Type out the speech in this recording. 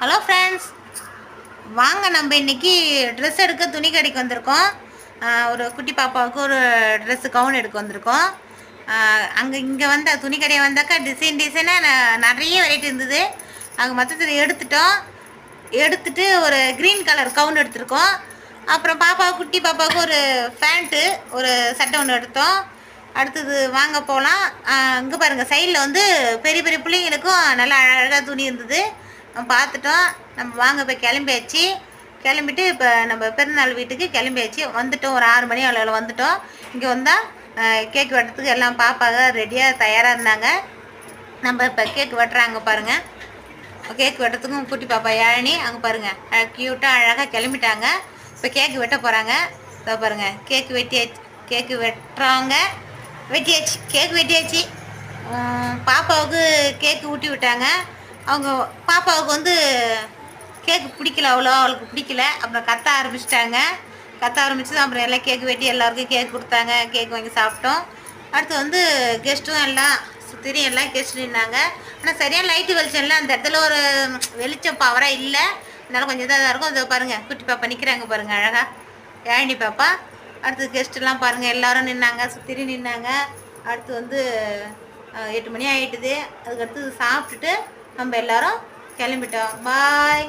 Hello friends, வாங்க நம்ம இன்னைக்கு ட்ரெஸ் எடுக்க துணி கடைக்கு வந்திருக்கோம். ஒரு குட்டி பாப்பாவுக்கு ஒரு ட்ரெஸ்ஸு கவுன் எடுக்க வந்திருக்கோம். இங்கே வந்த துணி கடையை வந்தாக்கா டிசைனாக நிறைய வெரைட்டி இருந்தது. அங்கே மொத்தத்தில் எடுத்துட்டு ஒரு க்ரீன் கலர் கவுன் எடுத்திருக்கோம். அப்புறம் குட்டி பாப்பாவுக்கு ஒரு பேண்ட்டு ஒரு சட்டை ஒன்று எடுத்தோம். அடுத்தது வாங்க போகலாம். இங்கே பாருங்கள், சைடில் வந்து பெரிய பெரிய பிள்ளைங்களுக்கும் நல்லா அழகாக துணி இருந்தது. பார்த்துட்டோம். நம்ம வாங்க இப்போ கிளம்பிட்டு இப்போ நம்ம பெருநாள் வீட்டுக்கு கிளம்பியாச்சு. வந்துட்டோம், ஒரு 6 மணி அளவில் வந்துட்டோம். இங்கே வந்தால் கேக் வெட்டுறதுக்கு எல்லாம் பாப்பாங்க ரெடியாக தயாராக இருந்தாங்க. நம்ம இப்போ கேக் வெட்டுறாங்க பாருங்கள். கேக் வெட்டுறதுக்கும் குட்டி பாப்பா யாழினி அங்கே பாருங்கள் க்யூட்டாக அழகாக கிளம்பிட்டாங்க. இப்போ கேக்கு வெட்ட போகிறாங்க. இதோ பாருங்கள், கேக்கு வெட்டுறாங்க. கேக்கு வெட்டியாச்சு. பாப்பாவுக்கு கேக்கு ஊட்டி விட்டாங்க. அவங்க பாப்பாவுக்கு வந்து கேக்கு பிடிக்கல, அவளுக்கு பிடிக்கல. அப்புறம் கத்த ஆரம்பிச்சிட்டாங்க. அப்புறம் எல்லாம் கேக்கு வெட்டி எல்லாருக்கும் கேக் கொடுத்தாங்க. கேக் வாங்கி சாப்பிட்டோம். அடுத்து வந்து கெஸ்ட்டும் எல்லாம் சுற்றி எல்லாம் கெஸ்ட் நின்னாங்க. ஆனால் சரியான லைட்டு வெளிச்சம் இல்லை. அந்த இடத்துல ஒரு வெளிச்சம் பவராக இல்லை. அதனால கொஞ்சம் இதாக இருக்கும். அதை பாருங்கள், குட்டி பாப்பா நிற்கிறாங்க பாருங்கள் அழகாக, யாழினி பாப்பா. அடுத்து கெஸ்ட்டெல்லாம் பாருங்கள், எல்லோரும் நின்னாங்க, சுற்றி நின்னாங்க. அடுத்து வந்து 8 மணி ஆகிட்டுது. அதுக்கடுத்து சாப்பிட்டுட்டு நம்ம எல்லோரும் கிளம்பிட்டோம். பாய்.